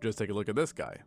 just take a look at this guy.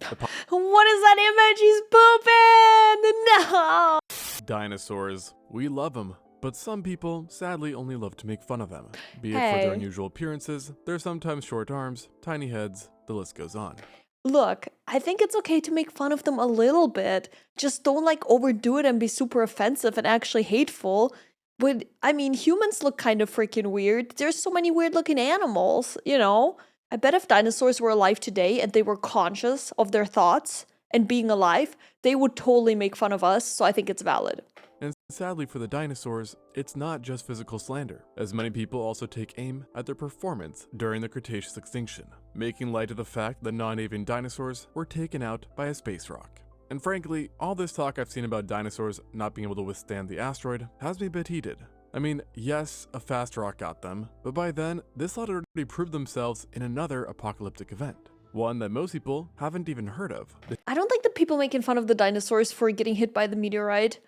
What is that image? He's pooping! No! Dinosaurs. We love them, but some people sadly only love to make fun of them. Be it for Hey. their unusual appearances, their sometimes short arms, tiny heads, the list goes on. Look, I think it's okay to make fun of them a little bit. Just don't like overdo it and be super offensive and actually hateful. But I mean, humans look kind of freaking weird. There's so many weird looking animals, you know? I bet if dinosaurs were alive today and they were conscious of their thoughts and being alive, they would totally make fun of us, so I think it's valid. And sadly for the dinosaurs, it's not just physical slander, as many people also take aim at their performance during the Cretaceous extinction, making light of the fact that non-avian dinosaurs were taken out by a space rock. And frankly, all this talk I've seen about dinosaurs not being able to withstand the asteroid has me a bit heated. I mean, yes, a fast rock got them, but by then, this lot had already proved themselves in another apocalyptic event. One that most people haven't even heard of. I don't think the people making fun of the dinosaurs for getting hit by the meteorite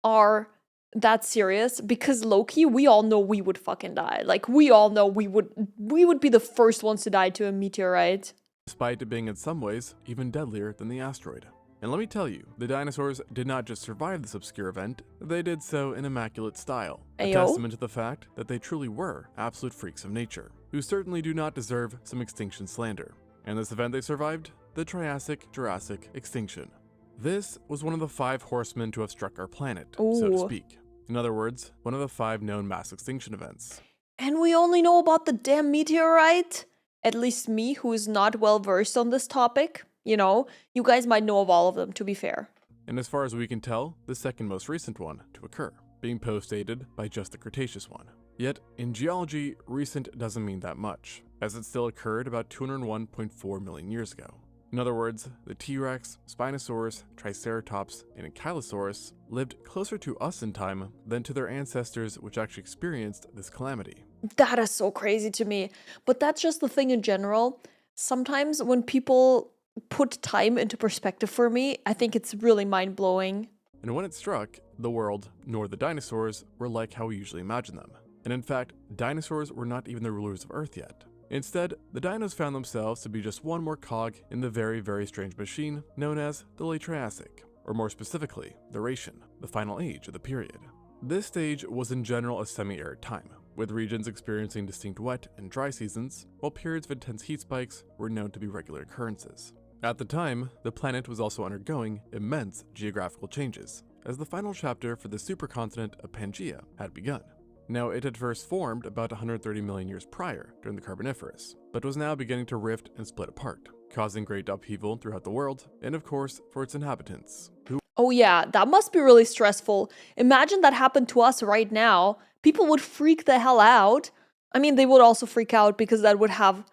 are that serious, because low-key, we all know we would fucking die. Like, we all know we would be the first ones to die to a meteorite. Despite it being in some ways even deadlier than the asteroid. And let me tell you, the dinosaurs did not just survive this obscure event, they did so in immaculate style. A Ayo. testament to the fact that they truly were absolute freaks of nature, who certainly do not deserve some extinction slander. And this event they survived? The Triassic Jurassic extinction. This was one of the 5 horsemen to have struck our planet, so to Ooh. speak. In other words, one of the 5 known mass extinction events. And we only know about the damn meteorite? At least me, who is not well versed on this topic. You know, you guys might know of all of them, to be fair. And as far as we can tell, the second most recent one to occur, being post-dated by just the Cretaceous one. Yet, in geology, recent doesn't mean that much, as it still occurred about 201.4 million years ago. In other words, the T-Rex, Spinosaurus, Triceratops, and Ankylosaurus lived closer to us in time than to their ancestors which actually experienced this calamity. That is so crazy to me. But that's just the thing in general. Sometimes when people put time into perspective for me, I think it's really mind-blowing. And when it struck, the world, nor the dinosaurs, were like how we usually imagine them. And in fact, dinosaurs were not even the rulers of Earth yet. Instead, the dinos found themselves to be just one more cog in the very, very strange machine known as the Late Triassic, or more specifically, the Ration, the final age of the period. This stage was in general a semi-arid time, with regions experiencing distinct wet and dry seasons, while periods of intense heat spikes were known to be regular occurrences. At the time, the planet was also undergoing immense geographical changes, as the final chapter for the supercontinent of Pangaea had begun. Now, it had first formed about 130 million years prior during the Carboniferous, but was now beginning to rift and split apart, causing great upheaval throughout the world, and of course, for its inhabitants, who Oh yeah, that must be really stressful. Imagine that happened to us right now. People would freak the hell out. I mean, they would also freak out because that would have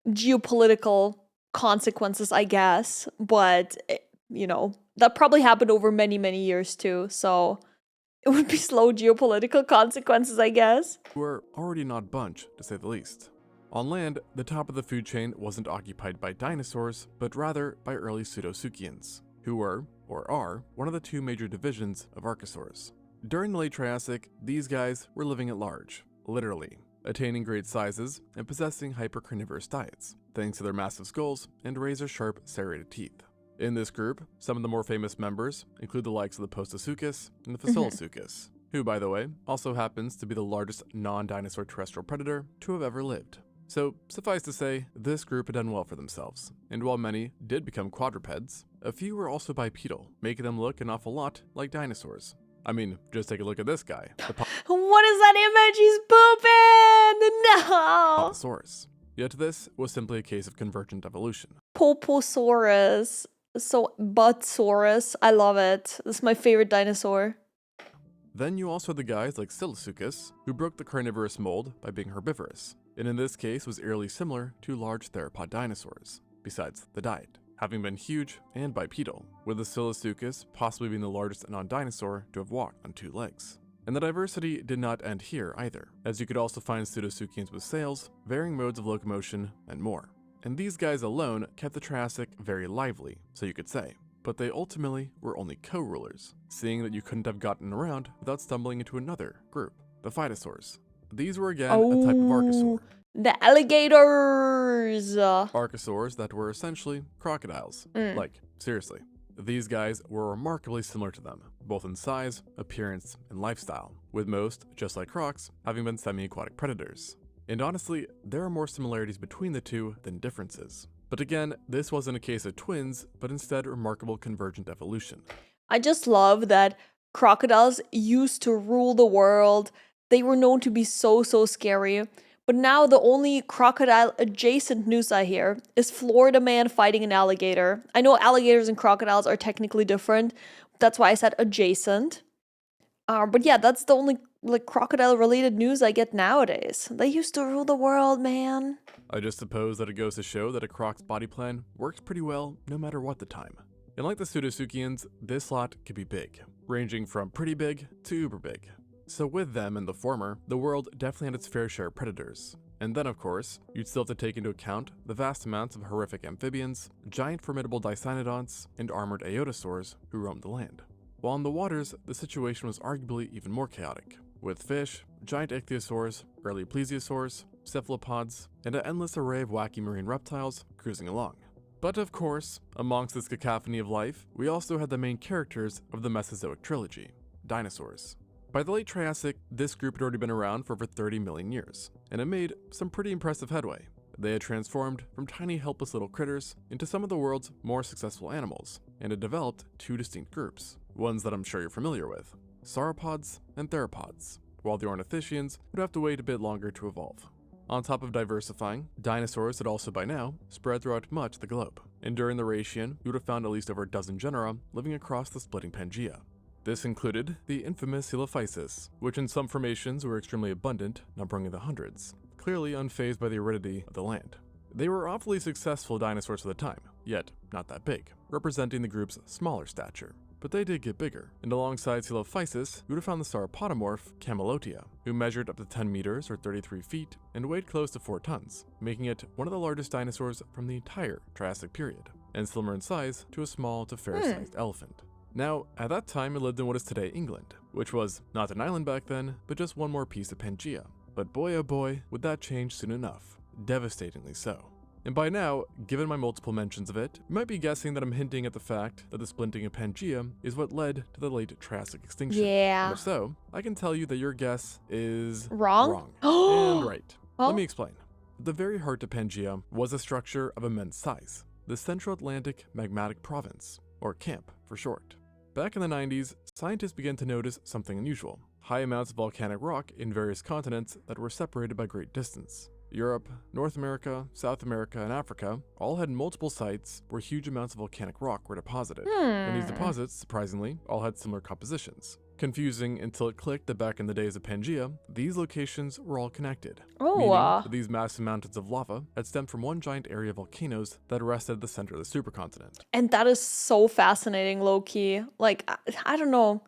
geopolitical consequences, I guess. But, you know, that probably happened over many, many years too. So it would be slow geopolitical consequences, I guess. were already an odd bunch, to say the least. On land, the top of the food chain wasn't occupied by dinosaurs, but rather by early pseudotsuchians, who were, or are, one of the 2 major divisions of archosaurs. During the late Triassic, these guys were living at large, literally, attaining great sizes and possessing hypercarnivorous diets, thanks to their massive skulls and razor-sharp serrated teeth. In this group, some of the more famous members include the likes of the Postosuchus and the Facilosuchus, who, by the way, also happens to be the largest non-dinosaur terrestrial predator to have ever lived. So, suffice to say, this group had done well for themselves, and while many did become quadrupeds, a few were also bipedal, making them look an awful lot like dinosaurs. I mean, just take a look at this guy, the What is that image? He's pooping! No! Poposaurus. Yet this was simply a case of convergent evolution. Poposaurus. So, Buttsaurus. I love it. This is my favorite dinosaur. Then you also had the guys like Silosuchus, who broke the carnivorous mold by being herbivorous, and in this case was eerily similar to large theropod dinosaurs, besides the diet, having been huge and bipedal, with the Silosuchus possibly being the largest non-dinosaur to have walked on 2 legs. And the diversity did not end here either, as you could also find pseudosuchians with sails, varying modes of locomotion, and more. And these guys alone kept the Triassic very lively, so you could say. But they ultimately were only co-rulers, seeing that you couldn't have gotten around without stumbling into another group, the Phytosaurs. These were again a type of archosaur, The alligators. Archosaurs that were essentially crocodiles. Like, seriously. These guys were remarkably similar to them, both in size, appearance, and lifestyle, with most, just like crocs, having been semi-aquatic predators. And honestly, there are more similarities between the two than differences. But again, this wasn't a case of twins, but instead remarkable convergent evolution. I just love that crocodiles used to rule the world. They were known to be so scary. But now the only crocodile adjacent news I hear is Florida man fighting an alligator. I know alligators and crocodiles are technically different. That's why I said adjacent. But yeah, that's the only like crocodile related news I get nowadays. They used to rule the world, man. I just suppose that it goes to show that a croc's body plan works pretty well no matter what the time. And like the Pseudotsuchians, this lot could be big, ranging from pretty big to uber big. So with them and the former, the world definitely had its fair share of predators. And then of course, you'd still have to take into account the vast amounts of horrific amphibians, giant formidable dicynodonts, and armored aodosaurs who roamed the land. While in the waters, the situation was arguably even more chaotic, with fish, giant ichthyosaurs, early plesiosaurs, cephalopods, and an endless array of wacky marine reptiles cruising along. But of course, amongst this cacophony of life, we also had the main characters of the Mesozoic trilogy, dinosaurs. By the late Triassic, this group had already been around for over 30 million years, and it made some pretty impressive headway. They had transformed from tiny helpless little critters into some of the world's more successful animals, and had developed two distinct groups, ones that I'm sure you're familiar with, sauropods and theropods, while the ornithischians would have to wait a bit longer to evolve. On top of diversifying, dinosaurs had also by now spread throughout much of the globe, and during the Rhaetian, you would have found at least over a dozen genera living across the splitting Pangaea. This included the infamous Coelophysis, which in some formations were extremely abundant, numbering in the hundreds, clearly unfazed by the aridity of the land. They were awfully successful dinosaurs for the time, yet not that big, representing the group's smaller stature. But they did get bigger, and alongside Coelophysis, you would have found the sauropodomorph Camelotia, who measured up to 10 meters or 33 feet and weighed close to 4 tons, making it one of the largest dinosaurs from the entire Triassic period, and similar in size to a small to fair-sized elephant. Now, at that time, it lived in what is today England, which was not an island back then, but just one more piece of Pangaea. But boy oh boy, would that change soon enough. Devastatingly so. And by now, given my multiple mentions of it, you might be guessing that I'm hinting at the fact that the splitting of Pangaea is what led to the late Triassic extinction. Yeah. And if so, I can tell you that your guess is Wrong? and right. Huh? Let me explain. At the very heart of Pangaea was a structure of immense size, the Central Atlantic Magmatic Province, or CAMP for short. Back in the 90s, scientists began to notice something unusual: high amounts of volcanic rock in various continents that were separated by great distance. Europe, North America, South America, and Africa all had multiple sites where huge amounts of volcanic rock were deposited. And these deposits, surprisingly, all had similar compositions. Confusing until it clicked that back in the days of Pangaea, these locations were all connected. Meaning that these massive mountains of lava had stemmed from one giant area of volcanoes that rested at the center of the supercontinent. And that is so fascinating, low-key. Like, I don't know.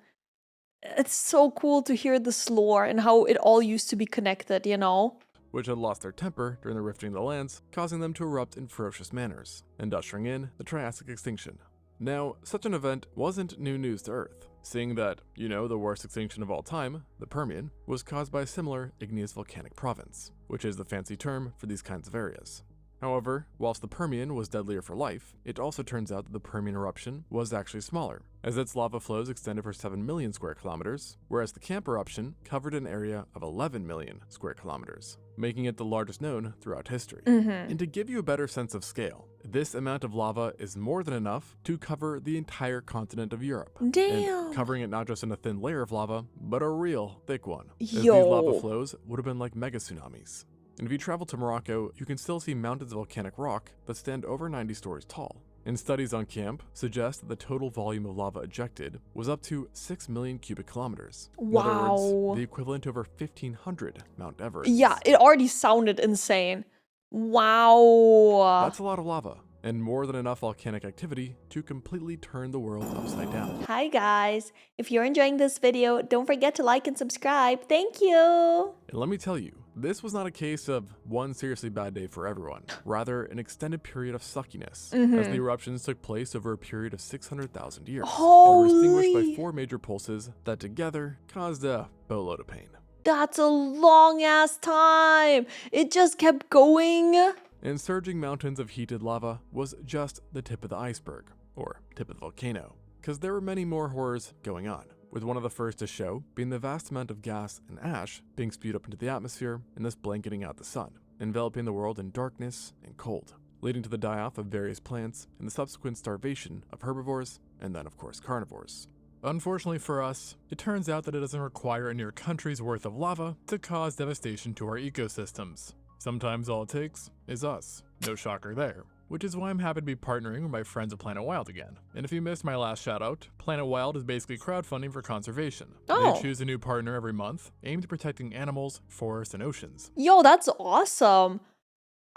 It's so cool to hear this lore and how it all used to be connected, you know? Which had lost their temper during the rifting of the lands, causing them to erupt in ferocious manners, and ushering in the Triassic extinction. Now, such an event wasn't new news to Earth, seeing that, the worst extinction of all time, the Permian, was caused by a similar igneous volcanic province, which is the fancy term for these kinds of areas. However, whilst the Permian was deadlier for life, it also turns out that the Permian eruption was actually smaller, as its lava flows extended for 7 million square kilometers, whereas the Camp eruption covered an area of 11 million square kilometers, making it the largest known throughout history. And to give you a better sense of scale, this amount of lava is more than enough to cover the entire continent of Europe. Damn. And covering it not just in a thin layer of lava, but a real thick one, as these Yo. lava flows would have been like mega tsunamis. And if you travel to Morocco, you can still see mountains of volcanic rock that stand over 90 stories tall. And studies on Camp suggest that the total volume of lava ejected was up to 6 million cubic kilometers. In other Wow. words, the equivalent to over 1,500 Mount Everest. Yeah, it already sounded insane. Wow. That's a lot of lava, and more than enough volcanic activity to completely turn the world upside down. Hi guys. If you're enjoying this video, don't forget to like and subscribe. Thank you. And let me tell you, this was not a case of one seriously bad day for everyone, rather an extended period of suckiness, as the eruptions took place over a period of 600,000 years, and were extinguished by 4 major pulses that together caused a boatload of pain. That's a long ass time. It just kept going. And surging mountains of heated lava was just the tip of the iceberg, or tip of the volcano, because there were many more horrors going on, with one of the first to show being the vast amount of gas and ash being spewed up into the atmosphere and thus blanketing out the sun, enveloping the world in darkness and cold, leading to the die-off of various plants and the subsequent starvation of herbivores and then of course carnivores. Unfortunately for us, it turns out that it doesn't require a near country's worth of lava to cause devastation to our ecosystems. Sometimes all it takes is us. No shocker there. Which is why I'm happy to be partnering with my friends at Planet Wild again. And if you missed my last shout out, Planet Wild is basically crowdfunding for conservation. Oh. They choose a new partner every month, aimed at protecting animals, forests, and oceans. Yo, that's awesome.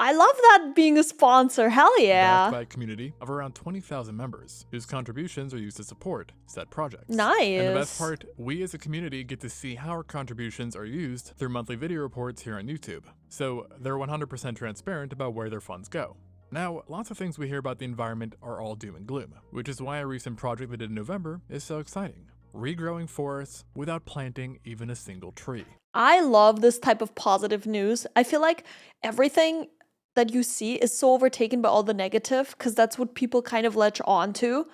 I love that being a sponsor. Hell Backed yeah. by a community of around 20,000 members, whose contributions are used to support said projects. Nice. And the best part, we as a community get to see how our contributions are used through monthly video reports here on YouTube. So they're 100% transparent about where their funds go. Now, lots of things we hear about the environment are all doom and gloom, which is why a recent project they did in November is so exciting. Regrowing forests without planting even a single tree. I love this type of positive news. I feel like everything that you see is so overtaken by all the negative because that's what people kind of latch on to.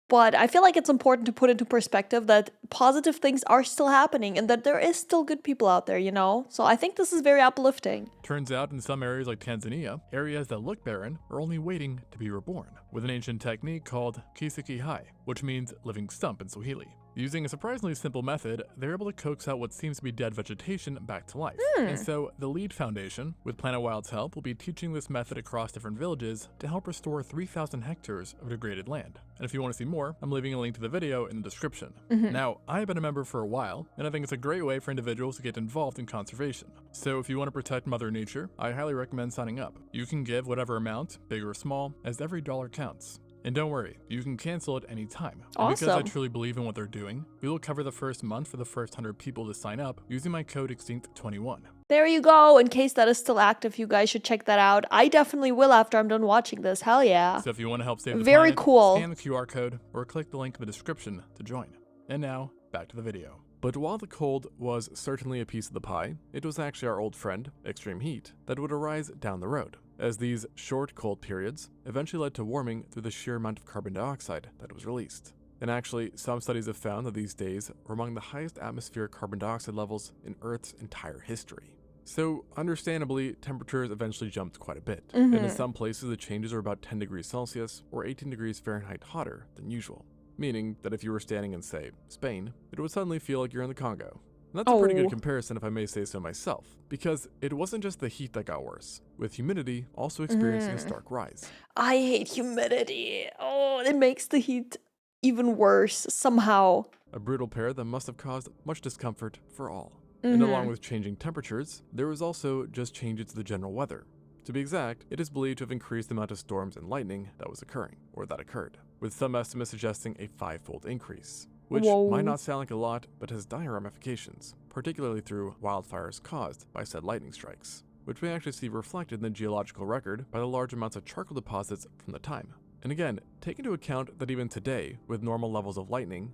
But I feel like it's important to put into perspective that positive things are still happening and that there is still good people out there, you know? So I think this is very uplifting. Turns out in some areas like Tanzania, areas that look barren are only waiting to be reborn, with an ancient technique called kisiki hai, which means living stump in Swahili. Using a surprisingly simple method, they're able to coax out what seems to be dead vegetation back to life. And so, the LEAD Foundation, with Planet Wild's help, will be teaching this method across different villages to help restore 3,000 hectares of degraded land. And if you want to see more, I'm leaving a link to the video in the description. Now, I've been a member for a while, and I think it's a great way for individuals to get involved in conservation. So if you want to protect Mother Nature, I highly recommend signing up. You can give whatever amount, big or small, as every dollar counts. And don't worry, you can cancel at any time. And because I Awesome. truly believe in what they're doing, we will cover the first month for the first 100 people to sign up using my code ExtinctZoo. There you go. In case that is still active, you guys should check that out. I definitely will after I'm done watching this. Hell yeah. So if you want to help save the Very planet, cool. scan the QR code or click the link in the description to join. And now, back to the video. But while the cold was certainly a piece of the pie, it was actually our old friend, extreme heat, that would arise down the road, as these short cold periods eventually led to warming through the sheer amount of carbon dioxide that was released. And actually, some studies have found that these days are among the highest atmospheric carbon dioxide levels in Earth's entire history. So, understandably, temperatures eventually jumped quite a bit, and in some places the changes are about 10 degrees Celsius or 18 degrees Fahrenheit hotter than usual. Meaning that if you were standing in, say, Spain, it would suddenly feel like you're in the Congo. And that's a pretty Oh. good comparison if I may say so myself, because it wasn't just the heat that got worse, with humidity also experiencing a stark rise. I hate humidity. Oh, it makes the heat even worse somehow. A brutal pair that must have caused much discomfort for all. And along with changing temperatures, there was also just changes to the general weather. To be exact, it is believed to have increased the amount of storms and lightning that was occurring, or that occurred, with some estimates suggesting a 5-fold increase, which Whoa. might not sound like a lot, but has dire ramifications, particularly through wildfires caused by said lightning strikes, which we actually see reflected in the geological record by the large amounts of charcoal deposits from the time. And again, take into account that even today, with normal levels of lightning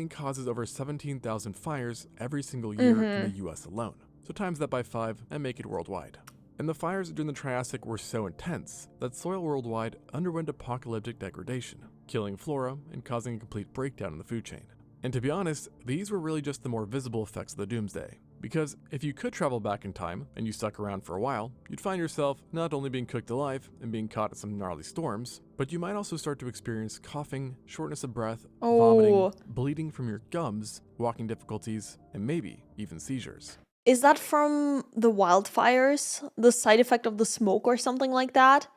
causes over 17,000 fires every single year in the US alone. So times that by 5 and make it worldwide. And the fires during the Triassic were so intense that soil worldwide underwent apocalyptic degradation, killing flora and causing a complete breakdown in the food chain. And to be honest, these were really just the more visible effects of the doomsday. Because if you could travel back in time and you stuck around for a while, you'd find yourself not only being cooked alive and being caught in some gnarly storms, but you might also start to experience coughing, shortness of breath, vomiting, bleeding from your gums, walking difficulties, and maybe even seizures. Is that from the wildfires? The side effect of the smoke or something like that?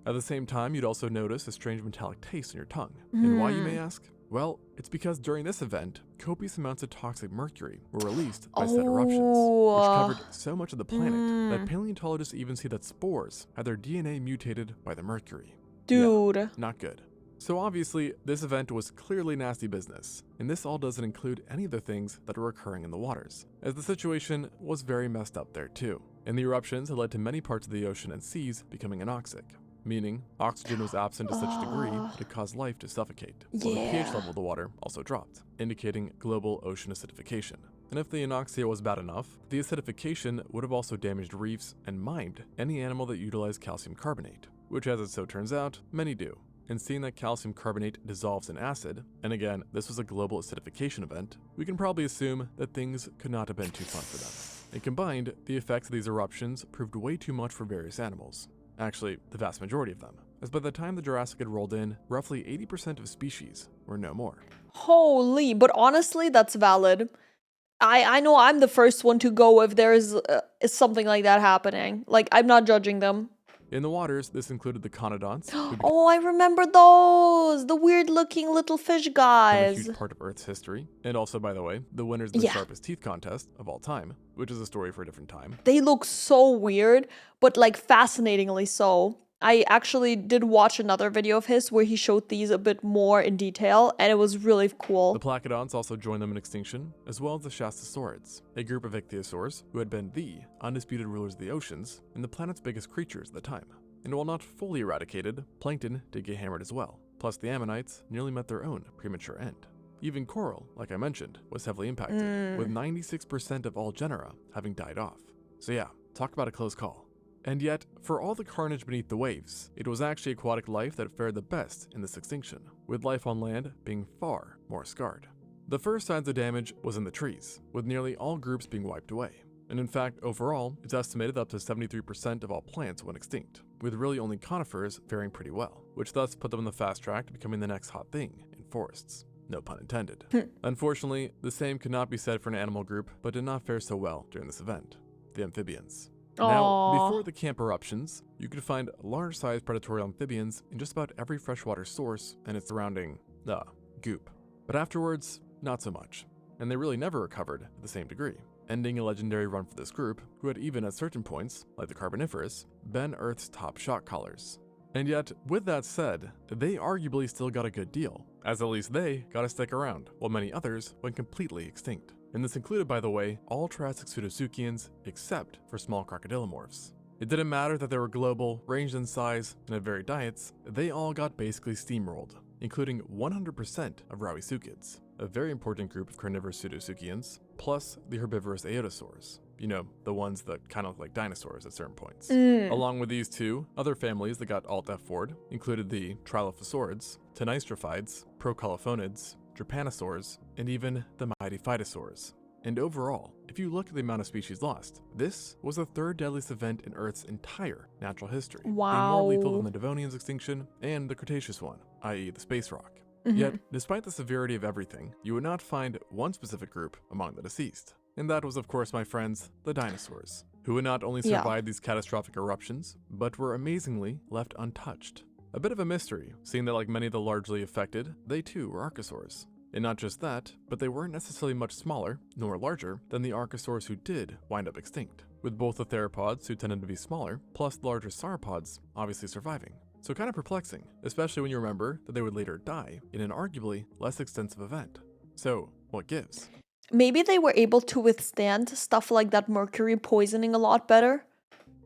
At the same time, you'd also notice a strange metallic taste in your tongue. And why, you may ask? Well, it's because during this event, copious amounts of toxic mercury were released by said eruptions, which covered so much of the planet that paleontologists even see that spores had their DNA mutated by the mercury. Dude. Yeah, not good. So obviously, this event was clearly nasty business, and this all doesn't include any of the things that are occurring in the waters, as the situation was very messed up there too. And the eruptions had led to many parts of the ocean and seas becoming anoxic, meaning oxygen was absent to such a degree that it caused life to suffocate, while the pH level of the water also dropped, indicating global ocean acidification. And if the anoxia was bad enough, the acidification would have also damaged reefs and mimed any animal that utilized calcium carbonate, which as it so turns out, many do. And seeing that calcium carbonate dissolves in acid, and again, this was a global acidification event, we can probably assume that things could not have been too fun for them. And combined, the effects of these eruptions proved way too much for various animals. Actually, the vast majority of them, as by the time the Jurassic had rolled in, roughly 80% of species were no more. Holy, but honestly, that's valid. I know I'm the first one to go if there's something like that happening. Like, I'm not judging them. In the waters, this included the conodonts, who became Oh, I remember those! The weird-looking little fish a guys. huge part of Earth's history, and also, by the way, the winners of the Yeah. sharpest teeth contest of all time, which is a story for a different time. They look so weird, but like fascinatingly so. I actually did watch another video of his where he showed these a bit more in detail, and it was really cool. The Placodonts also joined them in extinction, as well as the Shastosaurids, a group of ichthyosaurs who had been the undisputed rulers of the oceans and the planet's biggest creatures at the time. And while not fully eradicated, plankton did get hammered as well. Plus the ammonites nearly met their own premature end. Even coral, like I mentioned, was heavily impacted, with 96% of all genera having died off. So yeah, talk about a close call. And yet, for all the carnage beneath the waves, it was actually aquatic life that fared the best in this extinction, with life on land being far more scarred. The first signs of damage was in the trees, with nearly all groups being wiped away. And in fact, overall, it's estimated that up to 73% of all plants went extinct, with really only conifers faring pretty well, which thus put them on the fast track to becoming the next hot thing in forests. No pun intended. Unfortunately, the same could not be said for an animal group, but did not fare so well during this event: the amphibians. Now, Aw. before the camp eruptions, you could find large-sized predatory amphibians in just about every freshwater source and its surrounding, goop. But afterwards, not so much, and they really never recovered to the same degree, ending a legendary run for this group, who had even at certain points, like the Carboniferous, been Earth's top shot callers. And yet, with that said, they arguably still got a good deal, as at least they got to stick around, while many others went completely extinct. And this included, by the way, all Triassic pseudotsuchians except for small crocodilomorphs. It didn't matter that they were global, ranged in size, and had varied diets, they all got basically steamrolled, including 100% of Rauisuchids, a very important group of carnivorous pseudotsuchians, plus the herbivorous Eodosaurs. You know, the ones that kind of look like dinosaurs at certain points. Along with these two, other families that got Alt F4'd included the Trilophosaurids, Tenistrophids, Procolophonids, Trypanosaurs, and even the mighty Phytosaurs. And overall, if you look at the amount of species lost, this was the third deadliest event in Earth's entire natural history, being more lethal than the Devonian's extinction and the Cretaceous one, i.e. the space rock. Yet, despite the severity of everything, you would not find one specific group among the deceased. And that was, of course, my friends, the dinosaurs, who would not only survive these catastrophic eruptions, but were amazingly left untouched. A bit of a mystery, seeing that like many of the largely affected, they too were archosaurs. And not just that, but they weren't necessarily much smaller, nor larger, than the archosaurs who did wind up extinct, with both the theropods, who tended to be smaller, plus the larger sauropods obviously surviving. So kind of perplexing, especially when you remember that they would later die in an arguably less extensive event. So, what gives? Maybe they were able to withstand stuff like that mercury poisoning a lot better.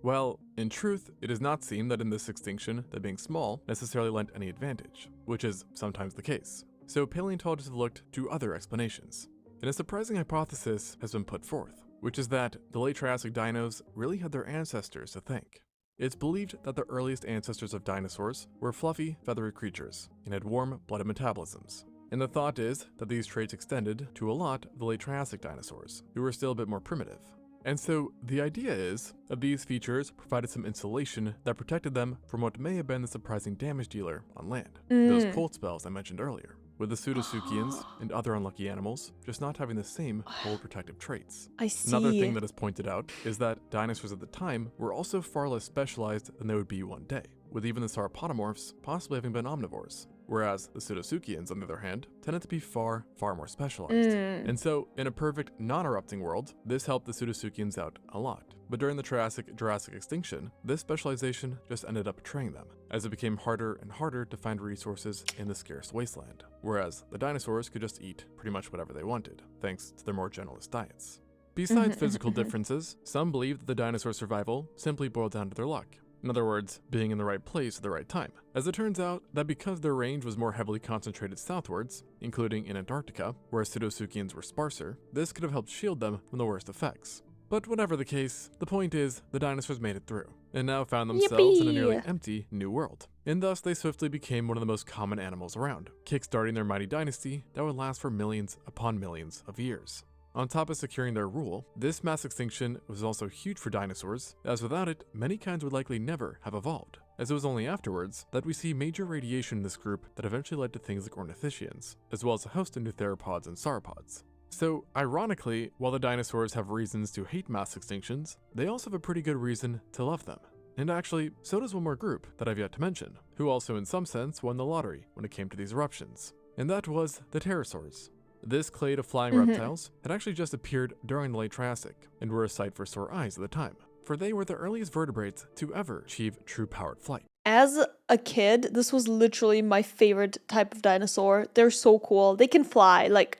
Well, in truth, it does not seem that in this extinction that being small necessarily lent any advantage, which is sometimes the case. So paleontologists have looked to other explanations. And a surprising hypothesis has been put forth, which is that the late Triassic dinos really had their ancestors to thank. It's believed that the earliest ancestors of dinosaurs were fluffy, feathery creatures and had warm-blooded metabolisms. And the thought is that these traits extended to a lot of the late Triassic dinosaurs, who were still a bit more primitive. And so the idea is that these features provided some insulation that protected them from what may have been the surprising damage dealer on land, those cold spells I mentioned earlier, with the pseudotsuchians and other unlucky animals just not having the same cold protective traits. I see. Another thing that is pointed out is that dinosaurs at the time were also far less specialized than they would be one day, with even the sauropodomorphs possibly having been omnivores, whereas the pseudotsuchians, on the other hand, tended to be far more specialized. And so, in a perfect non-erupting world, this helped the pseudotsuchians out a lot. But during the Triassic-Jurassic extinction, this specialization just ended up betraying them, as it became harder and harder to find resources in the scarce wasteland, whereas the dinosaurs could just eat pretty much whatever they wanted, thanks to their more generalist diets. Besides physical differences, some believe that the dinosaur survival simply boiled down to their luck. In other words, being in the right place at the right time. As it turns out, that because their range was more heavily concentrated southwards, including in Antarctica, where pseudotsuchians were sparser, this could have helped shield them from the worst effects. But whatever the case, the point is, the dinosaurs made it through, and now found themselves in a nearly Yippee! empty new world. And thus they swiftly became one of the most common animals around, kickstarting their mighty dynasty that would last for millions upon millions of years. On top of securing their rule, this mass extinction was also huge for dinosaurs, as without it, many kinds would likely never have evolved, as it was only afterwards that we see major radiation in this group that eventually led to things like ornithischians, as well as a host of new theropods and sauropods. So, ironically, while the dinosaurs have reasons to hate mass extinctions, they also have a pretty good reason to love them. And actually, so does one more group that I've yet to mention, who also in some sense won the lottery when it came to these eruptions. And that was the pterosaurs. This clade of flying reptiles had actually just appeared during the late Triassic, and were a sight for sore eyes at the time, for they were the earliest vertebrates to ever achieve true powered flight. As a kid, this was literally my favorite type of dinosaur. They're so cool. They can fly. Like,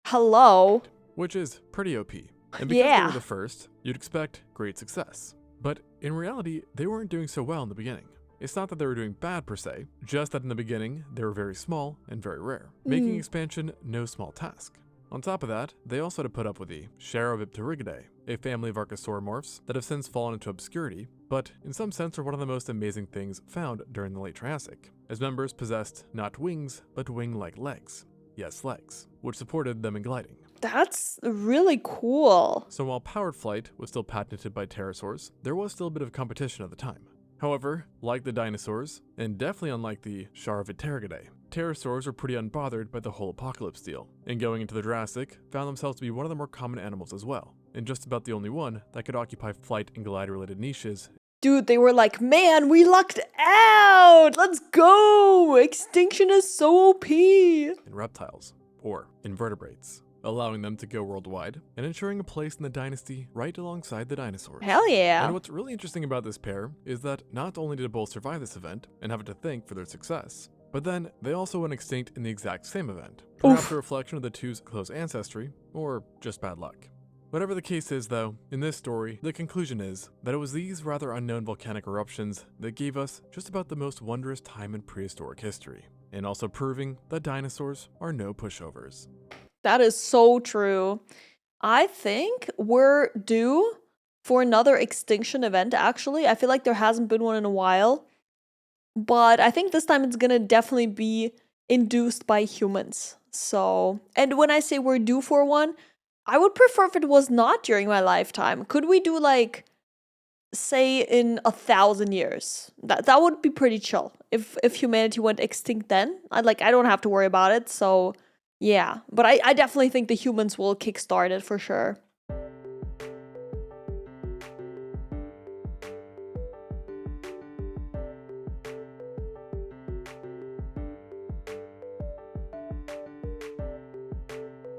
hello. Which is pretty OP. And because they Yeah. were the first, you'd expect great success. But in reality, they weren't doing so well in the beginning. It's not that they were doing bad per se, just that in the beginning, they were very small and very rare, making expansion no small task. On top of that, they also had to put up with the Vtuberidae, a family of archosauromorphs that have since fallen into obscurity, but in some sense are one of the most amazing things found during the late Triassic, as members possessed not wings, but wing-like legs. Yes, legs, which supported them in gliding. That's really cool. So while powered flight was still patented by pterosaurs, there was still a bit of competition at the time. However, like the dinosaurs, and definitely unlike the Vtuberidae, pterosaurs were pretty unbothered by the whole apocalypse deal, and going into the Jurassic, found themselves to be one of the more common animals as well, and just about the only one that could occupy flight and glide-related niches. Dude, they were like, man, we lucked out! Let's go! Extinction is so OP! In reptiles, or invertebrates, allowing them to go worldwide, and ensuring a place in the dynasty right alongside the dinosaurs. Hell yeah. And what's really interesting about this pair is that not only did both survive this event, and have it to thank for their success, but then they also went extinct in the exact same event, perhaps a reflection of the two's close ancestry, or just bad luck. Whatever the case is though, in this story, the conclusion is that it was these rather unknown volcanic eruptions that gave us just about the most wondrous time in prehistoric history, and also proving that dinosaurs are no pushovers. That is so true. I think we're due for another extinction event, actually. I feel like there hasn't been one in a while. But I think this time it's gonna definitely be induced by humans. So, and when I say we're due for one, I would prefer if it was not during my lifetime. Could we do like, say, in 1,000 years? That would be pretty chill. If humanity went extinct then, I don't have to worry about it. So yeah, but I definitely think the humans will kickstart it for sure.